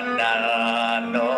Ramanano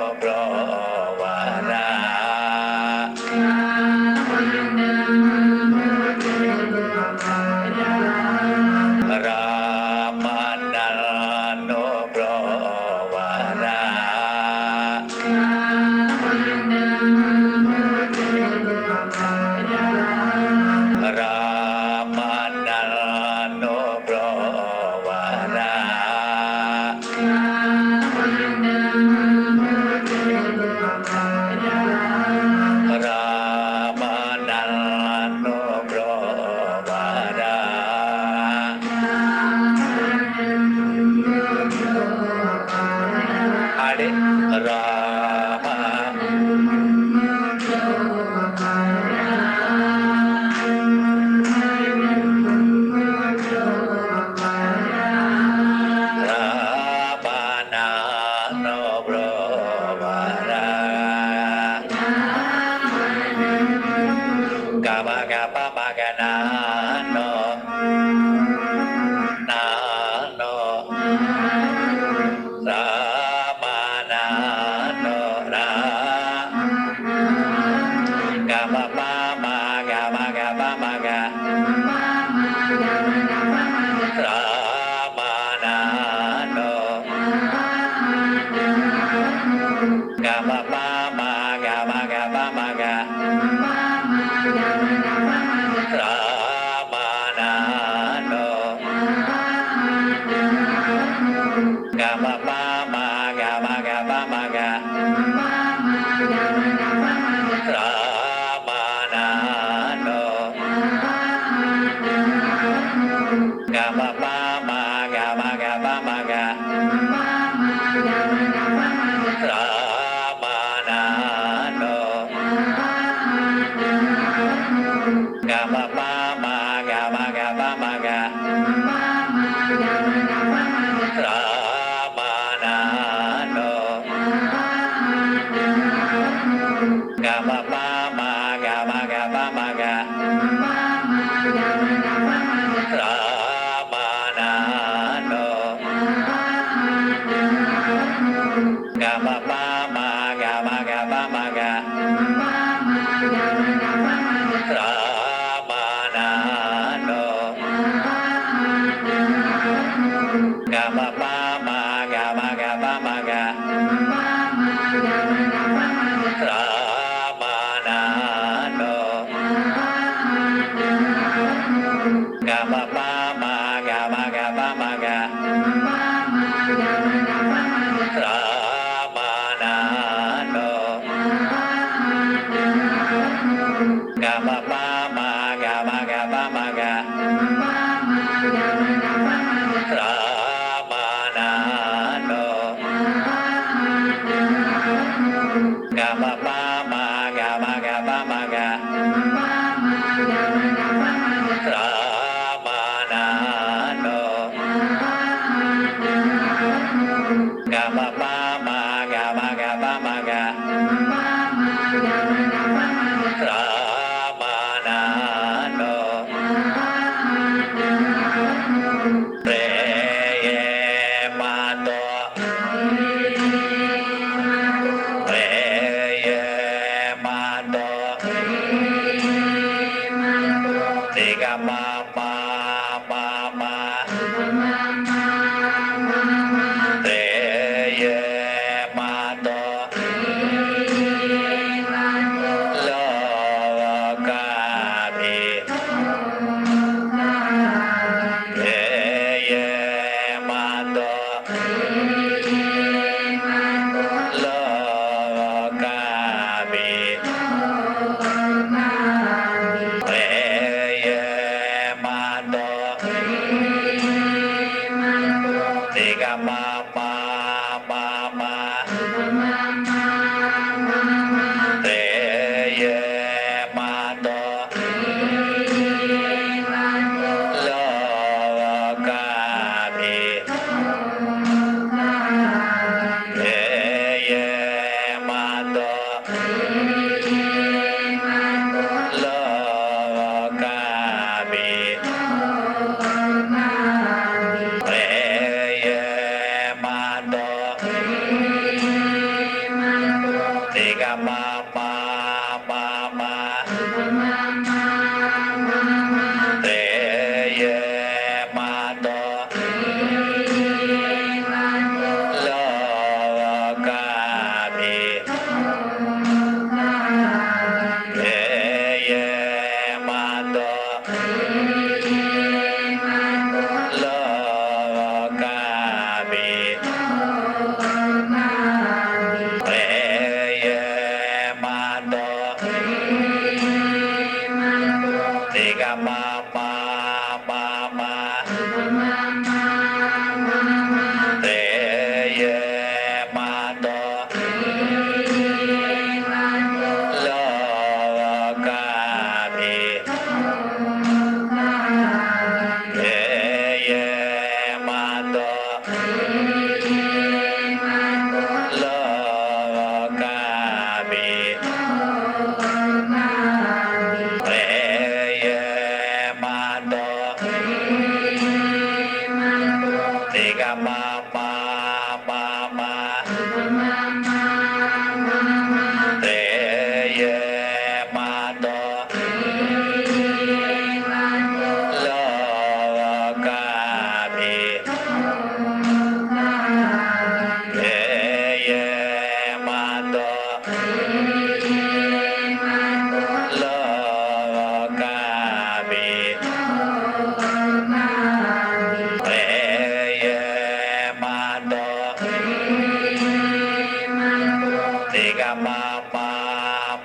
ma ma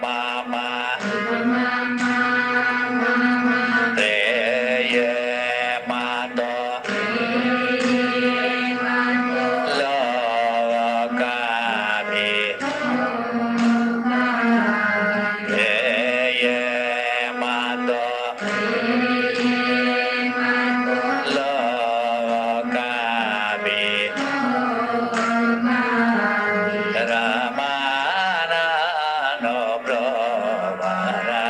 ma ma re ye ma do lo ca bi re ye ma do lo ca bi Ramana no provara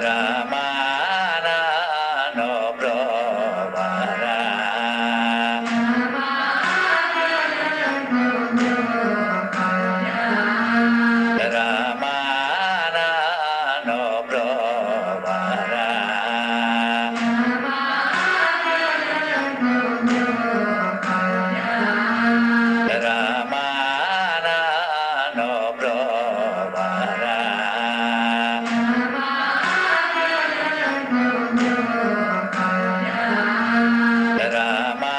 Ramana no provara Ramana no provara Ramana no provara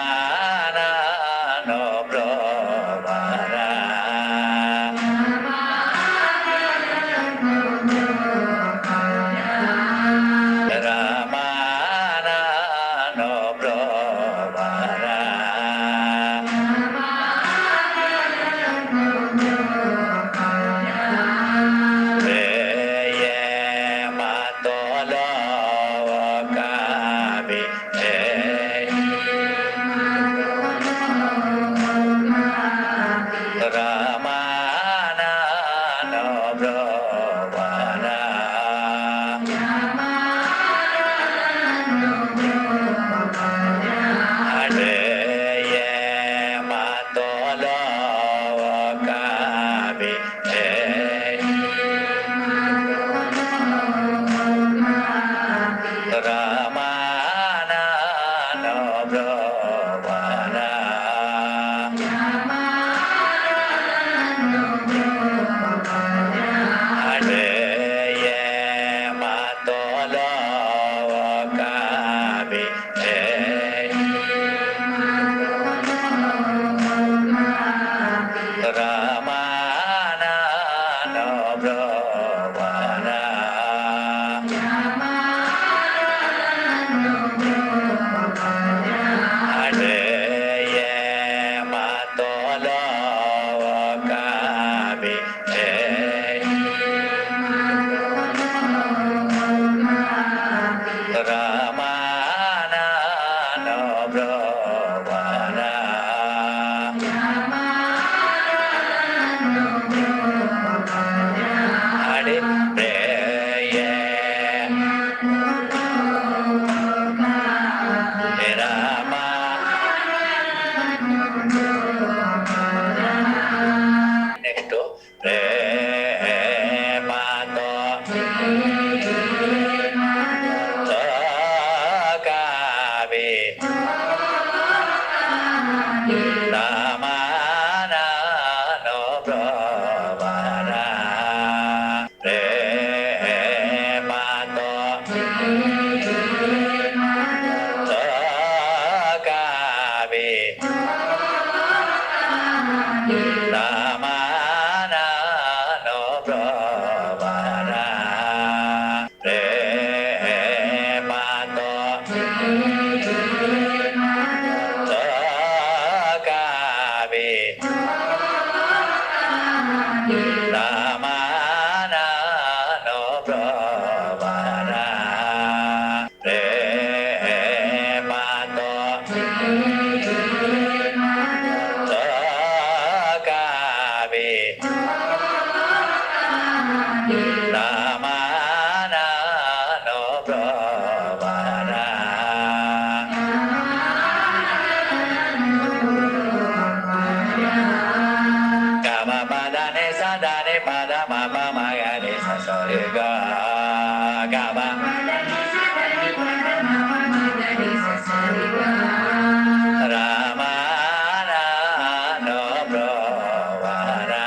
Ramana no provara Ramana no provara re ye ma to lo ca bi Ramana no provara re ye ma to lo ca bi Ramana no provara re ye ma to lo ca bi Ramana no provara re ye ma to lo ca bi Ramana no provara re ye Rama next to re ma to ca bi Ramana no provara re ma to ca bi Ramana no provara re ma to ca bi Ramana no provara re ma to ca bi Ramana no provara Kama pada ne sada ne pada ma pa ma ga ne sa so re ga Kama Ramana no provara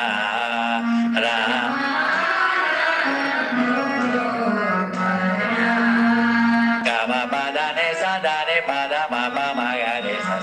Kama pada ne sada ne pada ma pa ma ga ne sa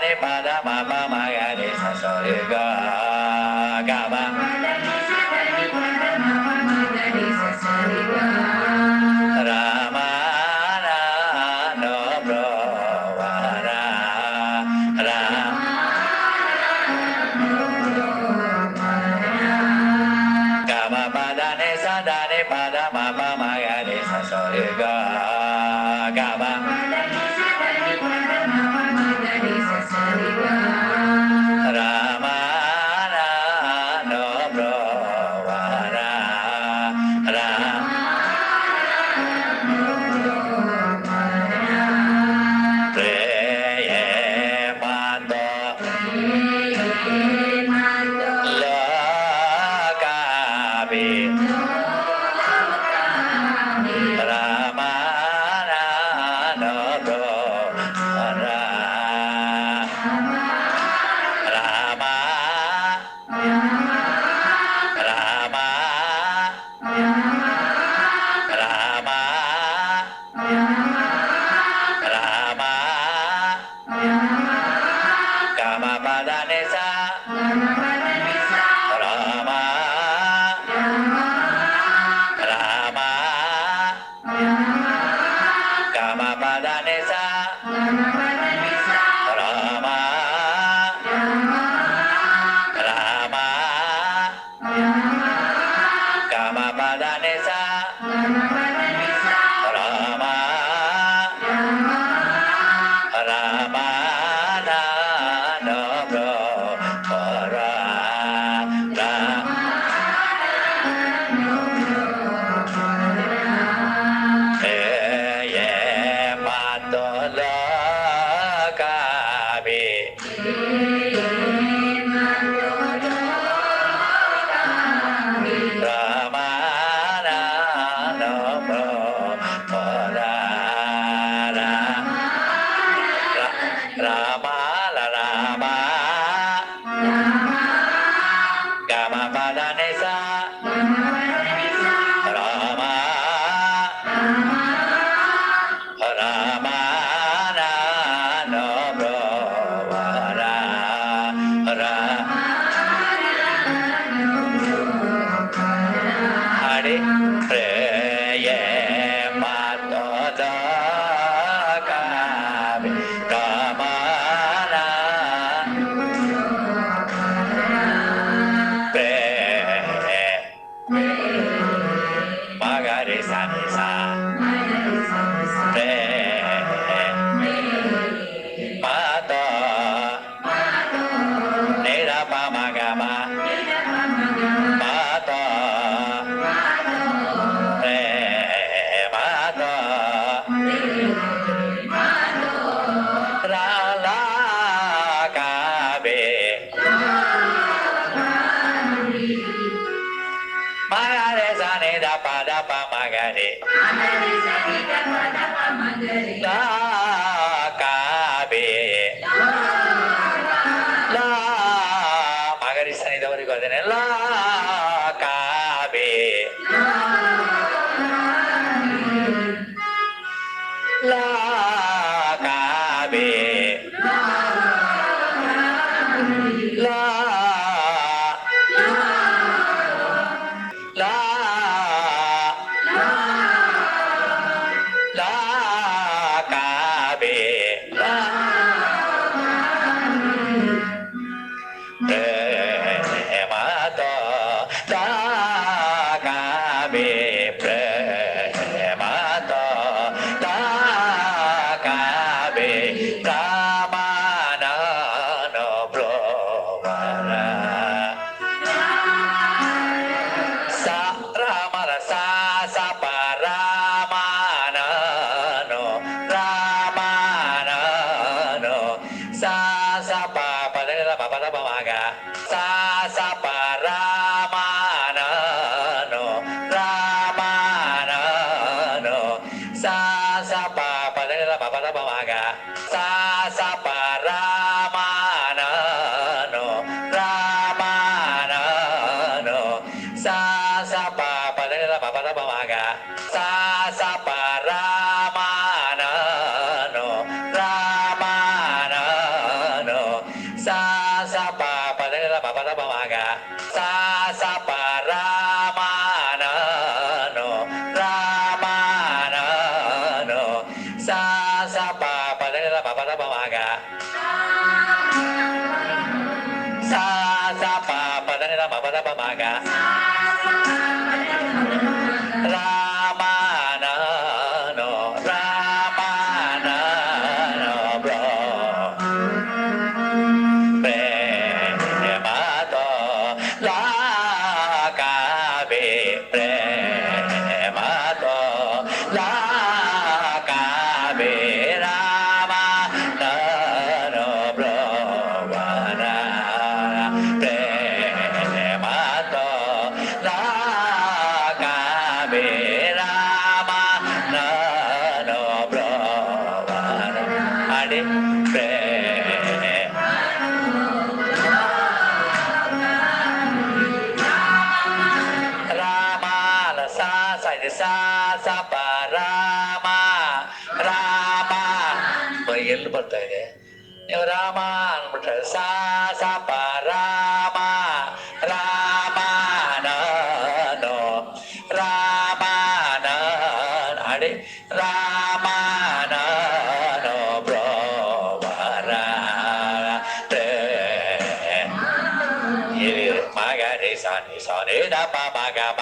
ne pada ma pa ma ga re sa so re ga ga ma Rama na no bro wa ra ra ga ma pada ne sa da ne pada ma pa ma ga re sa so re ga ga ma Rama na no bro wa ra ra Pre ye ma to la ka bi Rama na no bro wa ra Rama Rama Rama Rama Kama pada nesa Rama Rama Kama pada nesa Rama Rama Kama pada nesa Rama Rama na no bro ra ra ye ma to la ka bi Rama na no bro ra ra Rama la Rama Kama pada nesa Rama Rama na no bro ra ra Hare pre ye ma to da ka bi Rama na pre ma ga re sa ni sa pre ma to ne ra pa ma ga ma ma to pre ma to ra la ka be ma ga re sa ne da pa ma ga re la ka be la ma ga re sa ne da va ricordare la ka be la ka be la la la ka be la ma to la ka be ma to la ka be Rama na no bro wa ra sa Rama ra sa pa Rama na no Rama na no sa pa pa pa ma ga sa pa Rama na no Rama na no sa pa pa ma ga sa pa Rama na no Rama na no sa pa pa ma ga sa pa Rama na no Rama na no sa pa pa da da pa pa da pa ma ga sa sa pa Ramana no Ramana no sa sa pa pa da da pa pa da pa ma ga sa sa pa pa da da pa pa da pa ma ga Ramana no Ramana no bro premato la cabe premato la cabe Ramana no bro vara premato la cabe Ramana no bro vara adi sa sa ಪ ರಾಮ ರಾಮ ಎಲ್ಲಿ ಬರ್ತಾ ಇದೆ ನೀವು ರಾಮ ಅಂದ್ಬಿಟ್ರೆ ಸಾ ಸಾ ಪ Rama Rama no Rama ಅಡಿ Rama no bro ವರ ಮಗರಿ ಸನಿ ಸನಿ the ಪ ಮಗ ಮ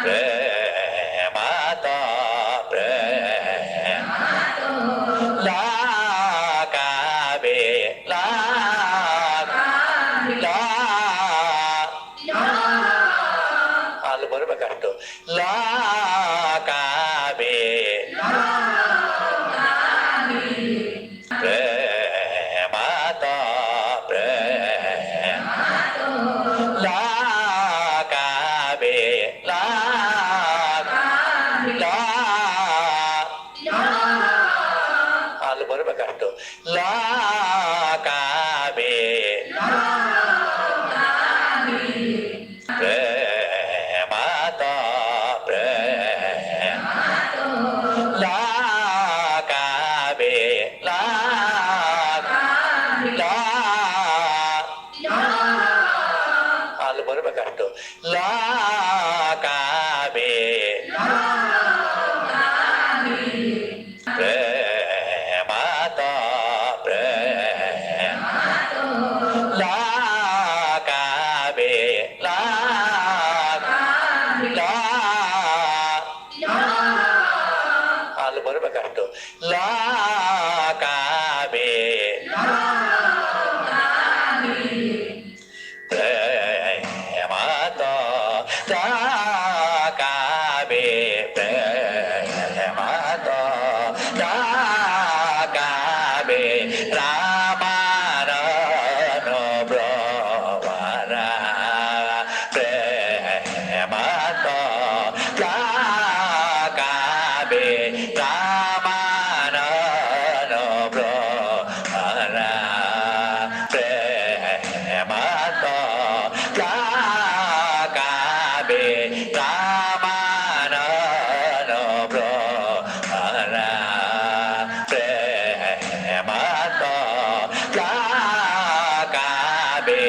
premato premato la cabe la ಅಲ್ಲಿ ಬರಬೇಕಷ್ಟು la cabe premato premato la ಅಲ್ಲಿ ಬರಬೇಕಷ್ಟು ಲಾ ಕಾಬೆ ಪ್ರೇಮಾತ ಪ್ರೇಮಾತ ಲಾ ಕಾಬೆ ಲಾ ಅಲ್ಲಿ ಬರಬೇಕಷ್ಟು ಲಾ ಕಾಬೆ premato premato la cabe la ಅಲ್ಲಿ ಬರಬೇಕಷ್ಟು la cabe premato la cabe premato la cabe Ramana no bro vara premato la cabe Ramana no bro vara premato la cabe Ramana no bro vara premato la cabe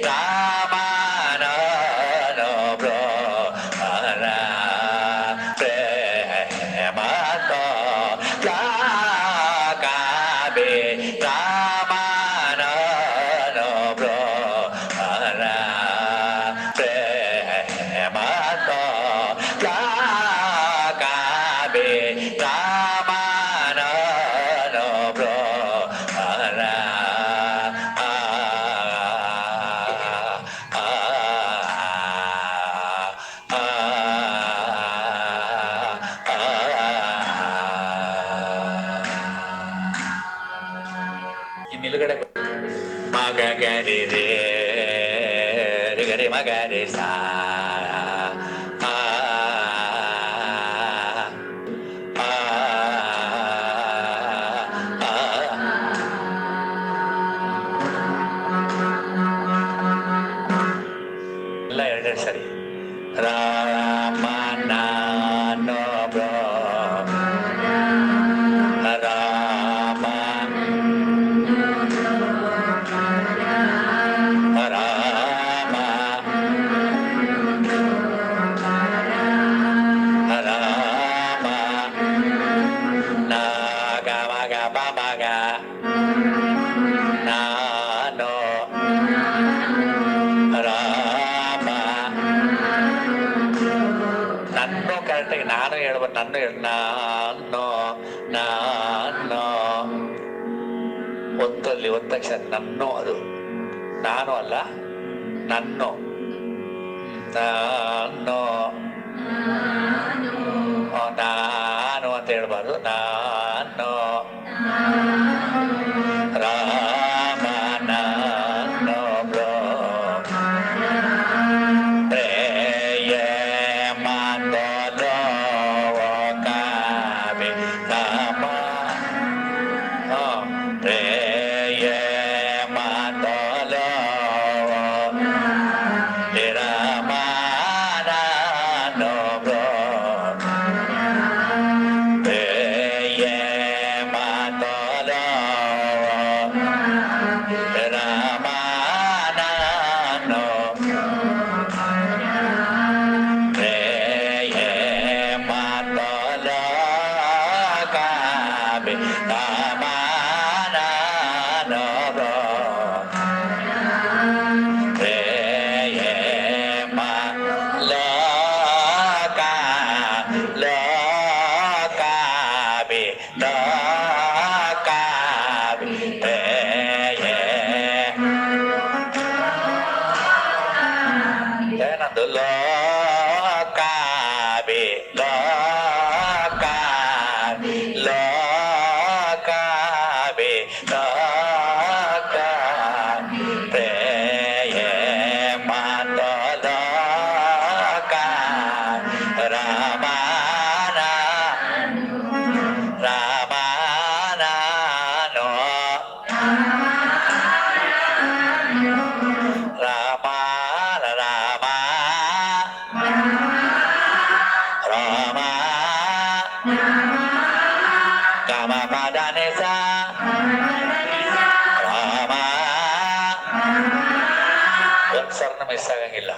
Ramana no bro vara premato la cabe Ramana no bro vara premato la cabe Ramana no bro vara ಇನ್ನಿಲ್ಗಡೆ ಮಗ ಗರಿ ರೇ ಗರಿ ಮಗ ರೇ ಸಾ ಎಲ್ಲ ಎರಡೇ ಸರಿ ರಾಮನ ನೋ ಬ್ರೋ ರಾಮ ನನ್ನ ನಾನು ನಾನು ಒತ್ತಲ್ಲಿ ಒತ್ತಕ್ಷರ ನನ್ನೋ, ಅದು ನಾನು ಅಲ್ಲ, ನನ್ನೋ. ನಾನು ನಾನು ಅಂತ ಹೇಳ್ಬಾರ್ದು, ನಾನು ರಾಮ ನಾನು ಪ್ರೇಯ ಮಾತೋ ಕಾವಿ ರಾಮ ಪ್ರೇಯ ಮಾತೋ ರಾಮ ಏನದು ಲೋಕಾಬಿ ಲೋಕಾಬಿ ಲೋಕಾಬಿ ಲೋಕಾಬಿ ಪ್ರೇಯ ಮಾತೋ ಲೋಕ ರಾಮಾನ ರಾಮಾನೋ ರಾಮ ರಾಮ ರಾಮ ಗಮ ಪದ ನಿಸ ರಾಮ ಒಂದು ಸ್ವರ್ಣ ಮಿಸ್ ಆಗಂಗಿಲ್ಲ.